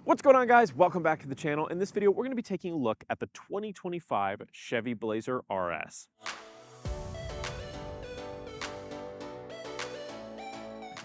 What's going on, guys? Welcome back to the channel. In this video, we're going to be taking a look at the 2025 Chevy Blazer RS.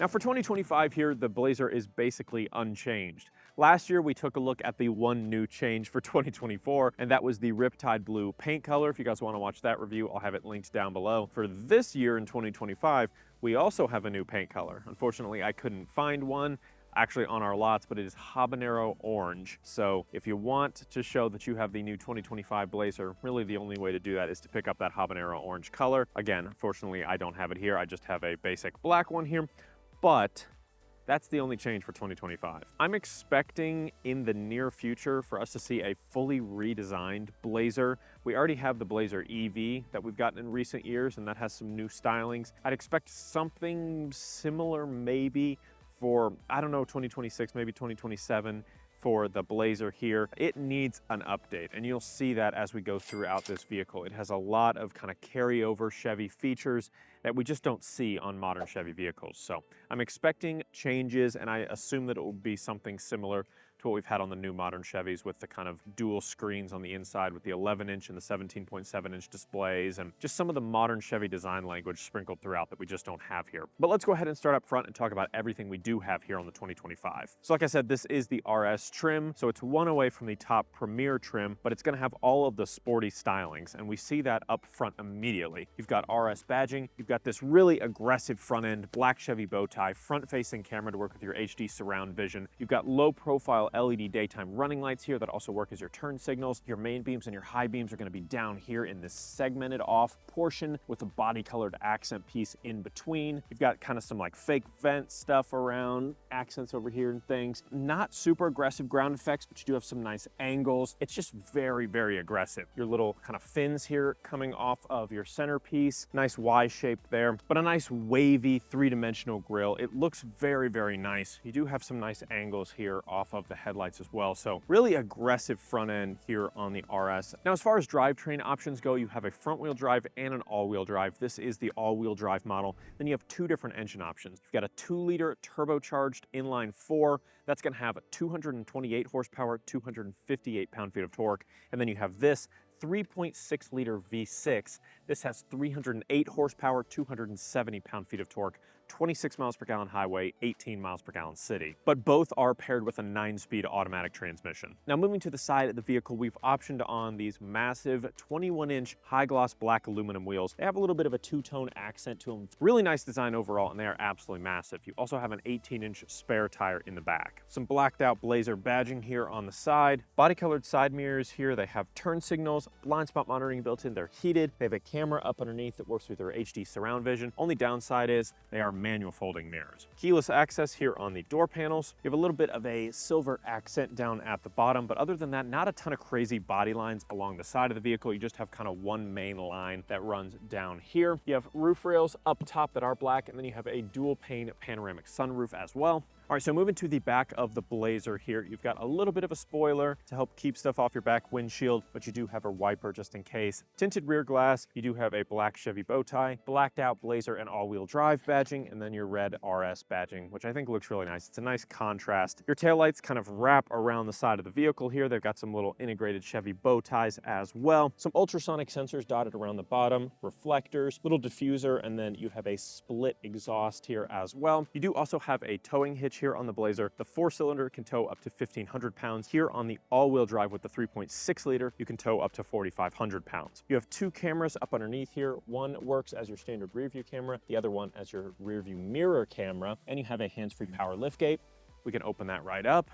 Now for 2025 here, the Blazer is basically unchanged. Last year, we took a look at the one new change for 2024, and that was the Riptide Blue paint color. If you guys want to watch that review, I'll have it linked down below. For this year in 2025, we also have a new paint color. Unfortunately, I couldn't find one actually on our lots, but it is habanero orange. So if you want to show that you have the new 2025 Blazer, really the only way to do that is to pick up that habanero orange color. Again, unfortunately, I don't have it here. I just have a basic black one here, but that's the only change for 2025. I'm expecting in the near future for us to see a fully redesigned Blazer. We already have the Blazer EV that we've gotten in recent years, and that has some new stylings. I'd expect something similar maybe for, I don't know, 2026, maybe 2027 for the Blazer here. It needs an update, and you'll see that as we go throughout this vehicle. It has a lot of kind of carryover Chevy features that we just don't see on modern Chevy vehicles. So I'm expecting changes, and I assume that it will be something similar to what we've had on the new modern Chevys with the kind of dual screens on the inside with the 11-inch and the 17.7-inch displays, and just some of the modern Chevy design language sprinkled throughout that we just don't have here. But let's go ahead and start up front and talk about everything we do have here on the 2025. So like I said, this is the RS trim, so it's one away from the top Premier trim, but it's gonna have all of the sporty stylings, and we see that up front immediately. You've got RS badging, you've got this really aggressive front end, black Chevy bow tie, front-facing camera to work with your HD surround vision. You've got low-profile LED daytime running lights here that also work as your turn signals. Your main beams and your high beams are going to be down here in this segmented off portion with a body colored accent piece in between. You've got kind of some like fake vent stuff around, accents over here and things. Not super aggressive ground effects, but you do have some nice angles. It's just very, very aggressive. Your little kind of fins here coming off of your centerpiece. Nice Y shape there, but a nice wavy three-dimensional grille. It looks very, very nice. You do have some nice angles here off of the headlights as well. So really aggressive front end here on the RS. Now, as far as drivetrain options go, you have a front wheel drive and an all-wheel drive. This is the all-wheel drive model. Then you have two different engine options. You've got a 2-liter turbocharged inline 4. That's going to have 228 horsepower, 258 pound-feet of torque. And then you have this 3.6-liter V6. This has 308 horsepower, 270 pound-feet of torque, 26 miles per gallon highway, 18 miles per gallon city. But both are paired with a 9-speed automatic transmission. Now moving to the side of the vehicle, we've optioned on these massive 21-inch high-gloss black aluminum wheels. They have a little bit of a two-tone accent to them. Really nice design overall, and they are absolutely massive. You also have an 18-inch spare tire in the back. Some blacked out Blazer badging here on the side. Body-colored side mirrors here. They have turn signals, blind spot monitoring built in. They're heated. They have a camera up underneath that works with their HD surround vision. Only downside is they are manual folding mirrors. Keyless access here on the door panels. You have a little bit of a silver accent down at the bottom, but other than that, not a ton of crazy body lines along the side of the vehicle. You just have kind of one main line that runs down here. You have roof rails up top that are black, and then you have a dual pane panoramic sunroof as well. All right, so moving to the back of the Blazer here, you've got a little bit of a spoiler to help keep stuff off your back windshield, but you do have a wiper just in case. Tinted rear glass, you do have a black Chevy bow tie, blacked out Blazer and all-wheel drive badging, and then your red RS badging, which I think looks really nice. It's a nice contrast. Your taillights kind of wrap around the side of the vehicle here. They've got some little integrated Chevy bow ties as well. Some ultrasonic sensors dotted around the bottom, reflectors, little diffuser, and then you have a split exhaust here as well. You do also have a towing hitch here on the Blazer. The 4-cylinder can tow up to 1,500 pounds. Here on the all-wheel drive with the 3.6-liter, you can tow up to 4,500 pounds. You have two cameras up underneath here. One works as your standard rear view camera, the other one as your rear view mirror camera, and you have a hands-free power liftgate. We can open that right up,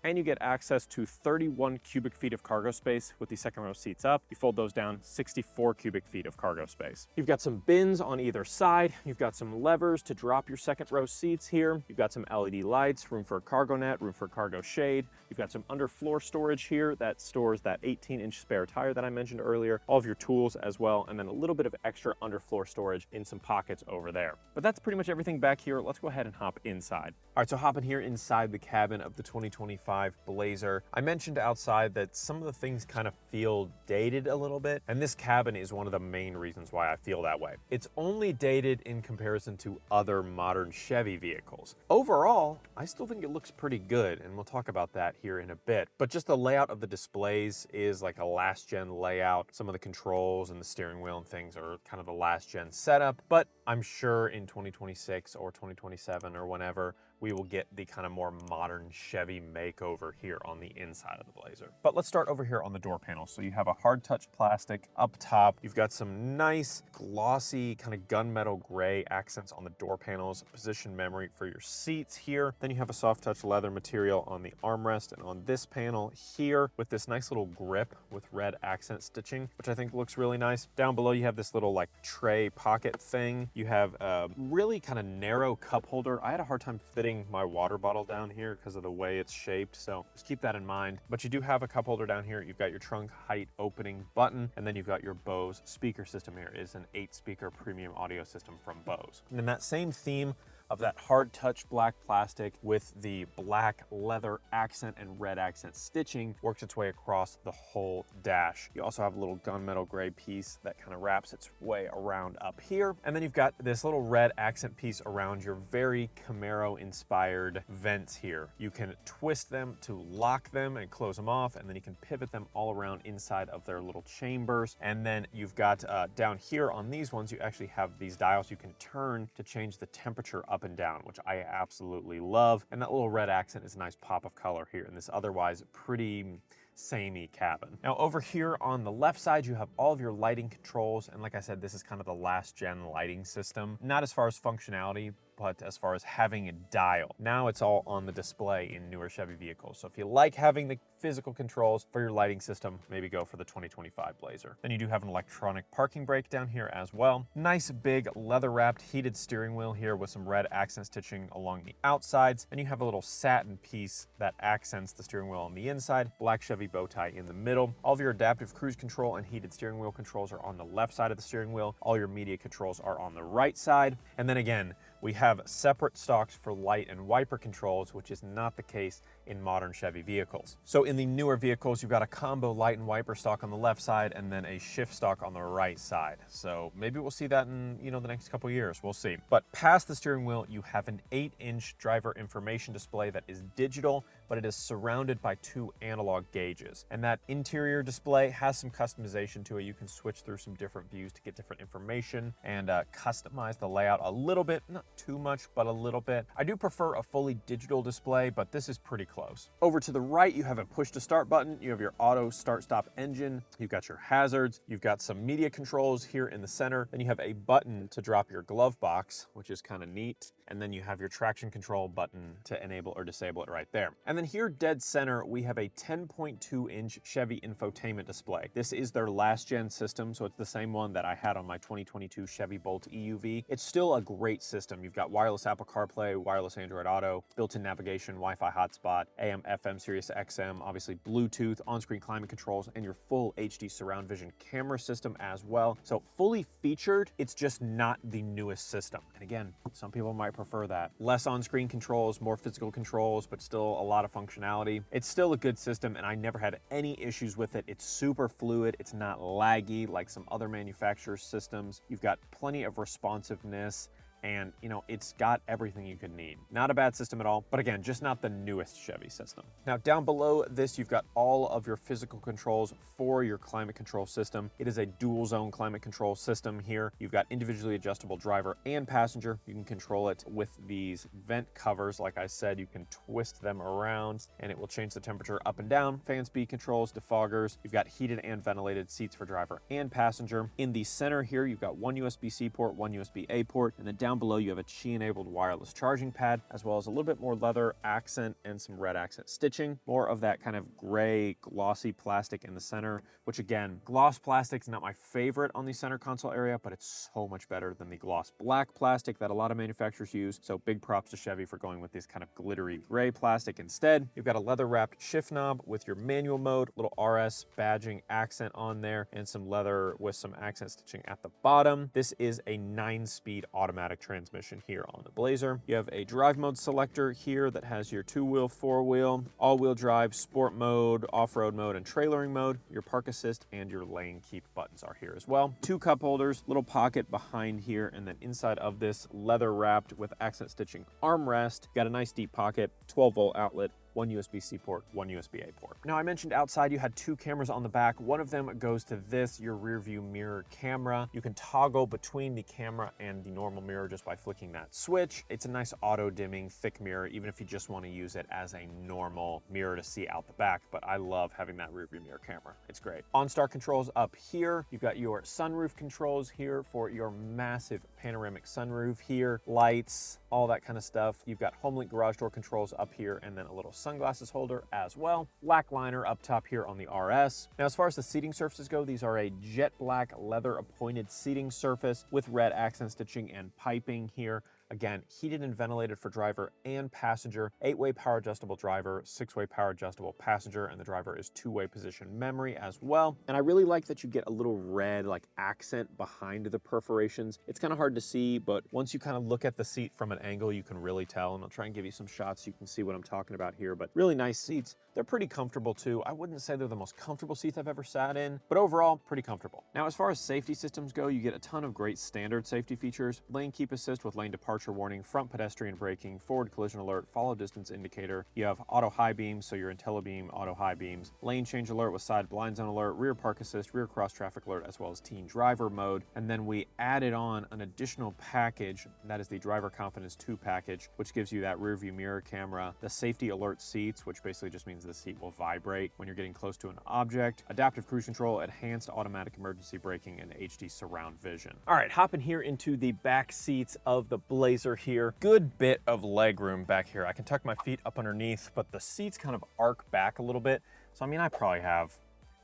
and you get access to 31 cubic feet of cargo space with the second row seats up. You fold those down, 64 cubic feet of cargo space. You've got some bins on either side. You've got some levers to drop your second row seats here. You've got some LED lights, room for a cargo net, room for cargo shade. You've got some underfloor storage here that stores that 18-inch spare tire that I mentioned earlier, all of your tools as well, and then a little bit of extra underfloor storage in some pockets over there. But that's pretty much everything back here. Let's go ahead and hop inside. All right, so hopping here inside the cabin of the 2025 Blazer. I mentioned outside that some of the things kind of feel dated a little bit, and this cabin is one of the main reasons why I feel that way. It's only dated in comparison to other modern Chevy vehicles. Overall, I still think it looks pretty good, and we'll talk about that here in a bit. But just the layout of the displays is like a last gen layout. Some of the controls and the steering wheel and things are kind of the last gen setup, but I'm sure in 2026 or 2027 or whenever, we will get the kind of more modern Chevy makeover here on the inside of the Blazer. But let's start over here on the door panel. So you have a hard touch plastic up top. You've got some nice glossy kind of gunmetal gray accents on the door panels, position memory for your seats here. Then you have a soft touch leather material on the armrest and on this panel here with this nice little grip with red accent stitching, which I think looks really nice. Down below you have this little like tray pocket thing. You have a really kind of narrow cup holder. I had a hard time fitting my water bottle down here because of the way it's shaped, so just keep that in mind. But you do have a cup holder down here. You've got your trunk height opening button, and then you've got your Bose speaker system here. It is an 8-speaker premium audio system from Bose. And in that same theme of that hard touch black plastic with the black leather accent and red accent stitching works its way across the whole dash. You also have a little gunmetal gray piece that kind of wraps its way around up here. And then you've got this little red accent piece around your very Camaro inspired vents here. You can twist them to lock them and close them off, and then you can pivot them all around inside of their little chambers. And then you've got down here on these ones, you actually have these dials you can turn to change the temperature up and down, which I absolutely love. And that little red accent is a nice pop of color here in this otherwise pretty samey cabin. Now over here on the left side, you have all of your lighting controls. And like I said, this is kind of the last gen lighting system. Not as far as functionality, but as far as having a dial. Now it's all on the display in newer Chevy vehicles. So if you like having the physical controls for your lighting system, maybe go for the 2025 Blazer. Then you do have an electronic parking brake down here as well. Nice big leather wrapped heated steering wheel here with some red accent stitching along the outsides. And you have a little satin piece that accents the steering wheel on the inside, black Chevy bow tie in the middle. All of your adaptive cruise control and heated steering wheel controls are on the left side of the steering wheel. All your media controls are on the right side. And then again, we have separate stalks for light and wiper controls, which is not the case in modern Chevy vehicles. So in the newer vehicles, you've got a combo light and wiper stalk on the left side and then a shift stalk on the right side. So maybe we'll see that in, the next couple years, we'll see. But past the steering wheel, you have an 8-inch driver information display that is digital, but it is surrounded by 2 analog gauges. And that interior display has some customization to it. You can switch through some different views to get different information and customize the layout a little bit, not too much, but a little bit. I do prefer a fully digital display, but this is pretty close. Over to the right, you have a push to start button. You have your auto start stop engine. You've got your hazards. You've got some media controls here in the center. Then you have a button to drop your glove box, which is kind of neat. And then you have your traction control button to enable or disable it right there. And then here dead center, we have a 10.2-inch Chevy infotainment display. This is their last gen system, so it's the same one that I had on my 2022 Chevy Bolt EUV. It's still a great system. You've got wireless Apple CarPlay, wireless Android Auto, built-in navigation, Wi-Fi hotspot, AM, FM, Sirius XM, obviously Bluetooth, on-screen climate controls, and your full HD surround vision camera system as well. So fully featured, it's just not the newest system. And again, some people might prefer that. Less on-screen controls, more physical controls, but still a lot of functionality. It's still a good system, and I never had any issues with it. It's super fluid. It's not laggy like some other manufacturers' systems. You've got plenty of responsiveness, and it's got everything you could need. Not a bad system at all, but again, just not the newest Chevy system. Now down below this, you've got all of your physical controls for your climate control system. It is a dual zone climate control system here. You've got individually adjustable driver and passenger. You can control it with these vent covers. Like I said, you can twist them around and it will change the temperature up and down. Fan speed controls, defoggers. You've got heated and ventilated seats for driver and passenger. In the center here, you've got one USB-C port, one USB-A port, and then down below you have a Qi-enabled wireless charging pad, as well as a little bit more leather accent and some red accent stitching. More of that kind of gray glossy plastic in the center, which again, gloss plastic's not my favorite on the center console area, but it's so much better than the gloss black plastic that a lot of manufacturers use. So big props to Chevy for going with this kind of glittery gray plastic instead. You've got a leather wrapped shift knob with your manual mode, little RS badging accent on there, and some leather with some accent stitching at the bottom. This is a 9-speed automatic automatic transmission here on the Blazer. You have a drive mode selector here that has your 2-wheel, 4-wheel, all-wheel drive, sport mode, off-road mode, and trailering mode. Your park assist and your lane keep buttons are here as well. 2 cup holders, little pocket behind here, and then inside of this leather wrapped with accent stitching armrest. Got a nice deep pocket, 12-volt outlet, 1 USB-C port, 1 USB-A port. Now I mentioned outside you had 2 cameras on the back. One of them goes to this, your rear view mirror camera. You can toggle between the camera and the normal mirror just by flicking that switch. It's a nice auto dimming thick mirror, even if you just want to use it as a normal mirror to see out the back, but I love having that rear view mirror camera. It's great. OnStar controls up here. You've got your sunroof controls here for your massive panoramic sunroof here, lights, all that kind of stuff. You've got HomeLink garage door controls up here and then a little sunglasses holder as well. Black liner up top here on the RS. Now, as far as the seating surfaces go, these are a jet black leather appointed seating surface with red accent stitching and piping here. Again, heated and ventilated for driver and passenger, 8-way power adjustable driver, 6-way power adjustable passenger, and the driver is 2-way position memory as well. And I really like that you get a little red like accent behind the perforations. It's kind of hard to see, but once you kind of look at the seat from an angle, you can really tell. And I'll try and give you some shots so you can see what I'm talking about here, but really nice seats. They're pretty comfortable too. I wouldn't say they're the most comfortable seats I've ever sat in, but overall, pretty comfortable. Now, as far as safety systems go, you get a ton of great standard safety features. Lane keep assist with lane departure warning, front pedestrian braking, forward collision alert, follow distance indicator. You have auto high beams, so your IntelliBeam auto high beams, lane change alert with side blind zone alert, rear park assist, rear cross traffic alert, as well as teen driver mode. And then we added on an additional package, and that is the Driver Confidence 2 package, which gives you that rear view mirror camera, the safety alert seats, which basically just means the seat will vibrate when you're getting close to an object, adaptive cruise control, enhanced automatic emergency braking, and HD surround vision. All right, hopping here into the back seats of the Blazer here. Good bit of leg room back here. I can tuck my feet up underneath, but the seats kind of arc back a little bit. So I mean, I probably have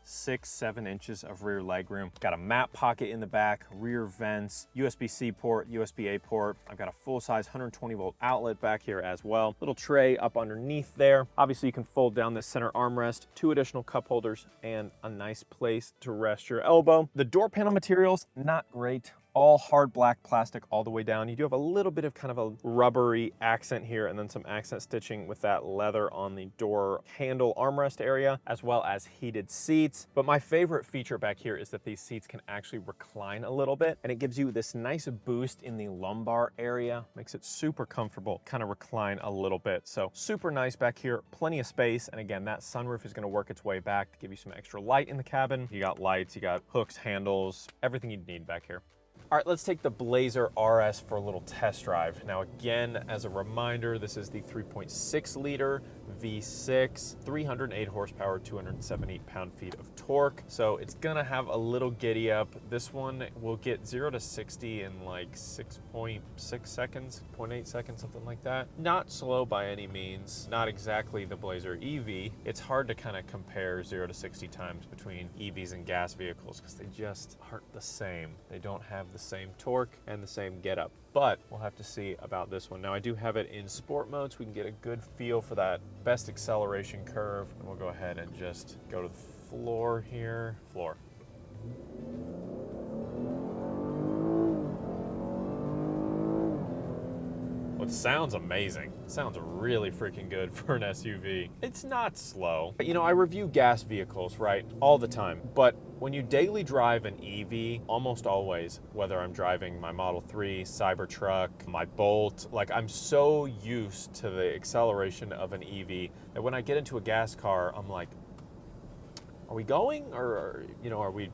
6-7 inches of rear leg room. Got a map pocket in the back, rear vents, USB-C port, USB-A port. I've got a full-size 120-volt outlet back here as well. Little tray up underneath there. Obviously, you can fold down this center armrest, 2 additional cup holders, and a nice place to rest your elbow. The door panel materials, not great. All hard black plastic all the way down. You do have a little bit of kind of a rubbery accent here and then some accent stitching with that leather on the door handle armrest area, as well as heated seats. But my favorite feature back here is that these seats can actually recline a little bit, and it gives you this nice boost in the lumbar area. Makes it super comfortable, kind of recline a little bit. So super nice back here, plenty of space. And again, that sunroof is gonna work its way back to give you some extra light in the cabin. You got lights, you got hooks, handles, everything you need back here. All right, let's take the Blazer RS for a little test drive. Now again, as a reminder, this is the 3.6 liter V6, 308 horsepower, 278 pound-feet of torque. So it's gonna have a little giddy up. This one will get 0 to 60 in like 6.6 seconds, 0.8 seconds, something like that. Not slow by any means, not exactly the Blazer EV. It's hard to kind of compare 0 to 60 times between EVs and gas vehicles because they just aren't the same. They don't have the same torque and the same get up. But we'll have to see about this one. Now I do have it in sport mode so we can get a good feel for that best acceleration curve. And we'll go ahead and just go to the floor here. Floor. Well, it sounds amazing. It sounds really freaking good for an SUV. It's not slow. You know, I review gas vehicles, right, all the time. But when you daily drive an EV, almost always, whether I'm driving my Model 3, Cybertruck, my Bolt, like I'm so used to the acceleration of an EV that when I get into a gas car, I'm like, are we going? Or you know, are we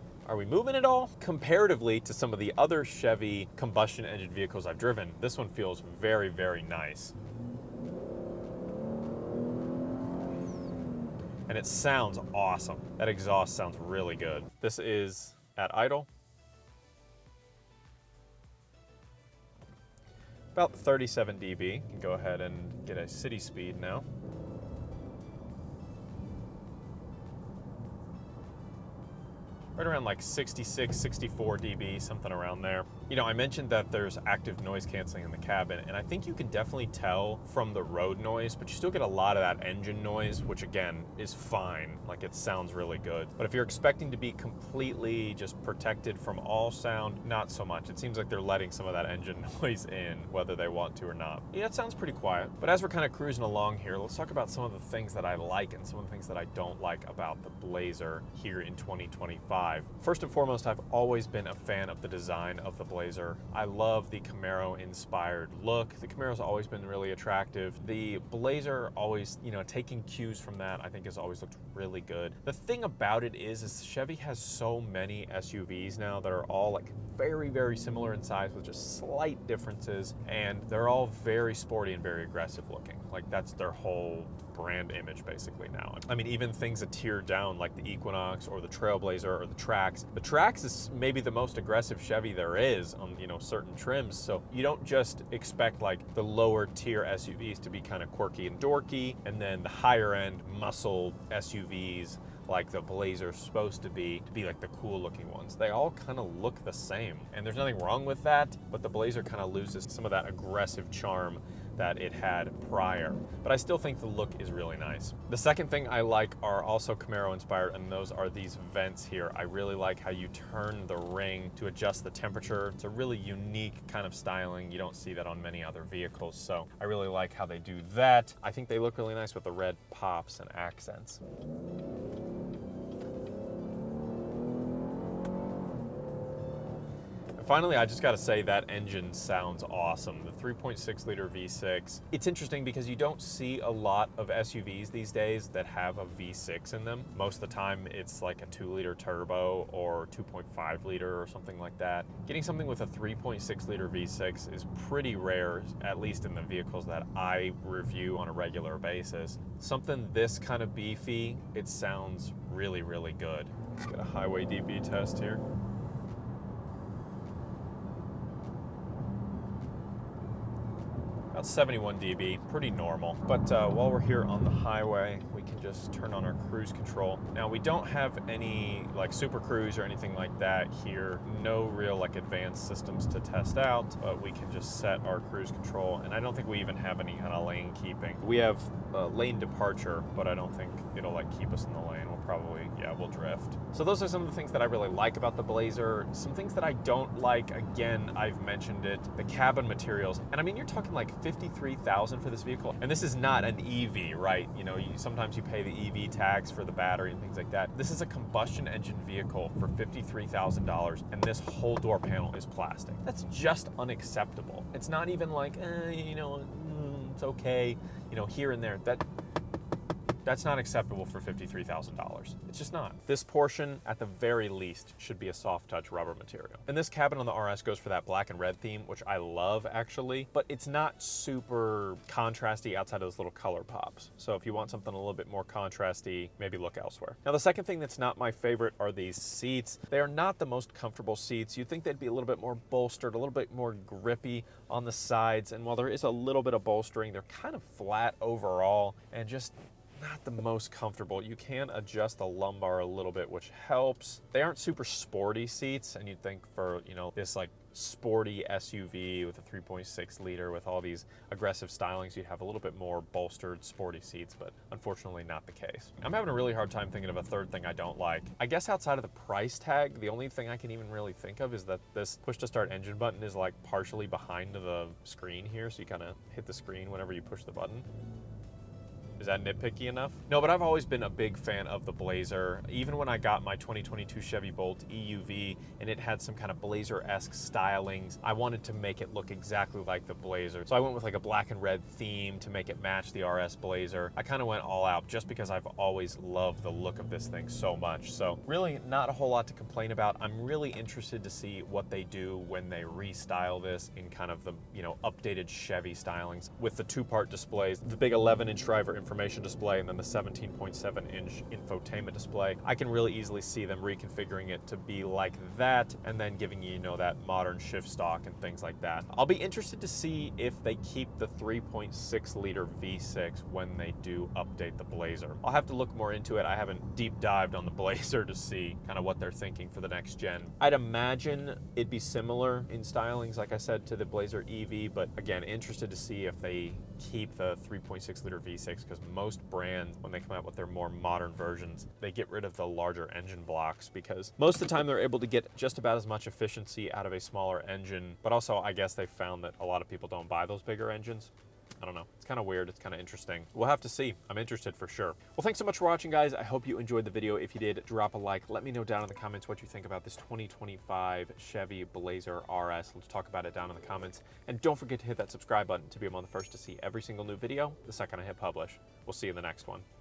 moving at all? Comparatively to some of the other Chevy combustion engine vehicles I've driven, this one feels very, very nice. And it sounds awesome. That exhaust sounds really good. This is at idle. About 37 dB. You can go ahead and get a city speed now. right around like 66, 64 dB, something around there. You know, I mentioned that there's active noise canceling in the cabin, and I think you can definitely tell from the road noise, but you still get a lot of that engine noise, which again is fine. Like, it sounds really good. But if you're expecting to be completely just protected from all sound, not so much. It seems like they're letting some of that engine noise in, whether they want to or not. Yeah, it sounds pretty quiet. But as we're kind of cruising along here, let's talk about some of the things that I like and some of the things that I don't like about the Blazer here in 2025. First and foremost, I've always been a fan of the design of the Blazer. I love the Camaro-inspired look. The Camaro's always been really attractive. The Blazer always, you know, taking cues from that, I think has always looked really good. The thing about it is Chevy has so many SUVs now that are all like very, very similar in size with just slight differences, and they're all very sporty and very aggressive looking. Like, that's their whole brand image basically now. I mean, even things a tier down like the Equinox or the Trailblazer or the Trax. The Trax is maybe the most aggressive Chevy there is on, you know, certain trims. So you don't just expect like the lower tier SUVs to be kind of quirky and dorky, and then the higher end muscle SUVs like the Blazer's supposed to be like the cool looking ones. They all kind of look the same, and there's nothing wrong with that, but the Blazer kind of loses some of that aggressive charm that it had prior. But I still think the look is really nice. The second thing I like are also Camaro inspired, and those are these vents here. I really like how you turn the ring to adjust the temperature. It's a really unique kind of styling. You don't see that on many other vehicles, so I really like how they do that. I think they look really nice with the red pops and accents. Finally, I just gotta say that engine sounds awesome. The 3.6 liter V6. It's interesting because you don't see a lot of SUVs these days that have a V6 in them. Most of the time it's like a 2 liter turbo or 2.5 liter or something like that. Getting something with a 3.6 liter V6 is pretty rare, at least in the vehicles that I review on a regular basis. Something this kind of beefy, it sounds really, really good. Let's get a highway dB test here. About 71 dB, pretty normal. But while we're here on the highway, we can just turn on our cruise control. Now, we don't have any like Super Cruise or anything like that here. No real like advanced systems to test out, but we can just set our cruise control. And I don't think we even have any kind of lane keeping. We have lane departure, but I don't think it'll like keep us in the lane. We'll probably, yeah, we'll drift. So those are some of the things that I really like about the Blazer. Some things that I don't like, again, I've mentioned it, the cabin materials. And I mean, you're talking like $53,000 for this vehicle, and this is not an EV, right? You know, sometimes you pay the EV tax for the battery and things like that. This is a combustion engine vehicle for $53,000, and this whole door panel is plastic. That's just unacceptable. It's not even like, you know, it's okay, you know, here and there. That's not acceptable for $53,000. It's just not. This portion, at the very least, should be a soft touch rubber material. And this cabin on the RS goes for that black and red theme, which I love actually, but it's not super contrasty outside of those little color pops. So if you want something a little bit more contrasty, maybe look elsewhere. Now, the second thing that's not my favorite are these seats. They are not the most comfortable seats. You'd think they'd be a little bit more bolstered, a little bit more grippy on the sides. And while there is a little bit of bolstering, they're kind of flat overall and just not the most comfortable. You can adjust the lumbar a little bit, which helps. They aren't super sporty seats, and you'd think for, you know, this like sporty SUV with a 3.6 liter with all these aggressive stylings, you'd have a little bit more bolstered sporty seats, but unfortunately not the case. I'm having a really hard time thinking of a third thing I don't like. I guess outside of the price tag, the only thing I can even really think of is that this push to start engine button is like partially behind the screen here, so you kind of hit the screen whenever you push the button. Is that nitpicky enough? No, but I've always been a big fan of the Blazer. Even when I got my 2022 Chevy Bolt EUV and it had some kind of Blazer-esque stylings, I wanted to make it look exactly like the Blazer. So I went with like a black and red theme to make it match the RS Blazer. I kind of went all out just because I've always loved the look of this thing so much. So really not a whole lot to complain about. I'm really interested to see what they do when they restyle this in kind of the, you know, updated Chevy stylings with the two-part displays, the big 11-inch driver information display and then the 17.7-inch infotainment display. I can really easily see them reconfiguring it to be like that and then giving you, that modern shift stock and things like that. I'll be interested to see if they keep the 3.6 liter V6 when they do update the Blazer. I'll have to look more into it. I haven't deep dived on the Blazer to see kind of what they're thinking for the next gen. I'd imagine it'd be similar in stylings, like I said, to the Blazer EV, but again, interested to see if they keep the 3.6 liter V6, because most brands, when they come out with their more modern versions, they get rid of the larger engine blocks because most of the time they're able to get just about as much efficiency out of a smaller engine, but also I guess they found that a lot of people don't buy those bigger engines. I don't know. It's kind of weird. It's kind of interesting. We'll have to see. I'm interested for sure. Well, thanks so much for watching, guys. I hope you enjoyed the video. If you did, drop a like. Let me know down in the comments what you think about this 2025 Chevy Blazer RS. Let's talk about it down in the comments. And don't forget to hit that subscribe button to be among the first to see every single new video the second I hit publish. We'll see you in the next one.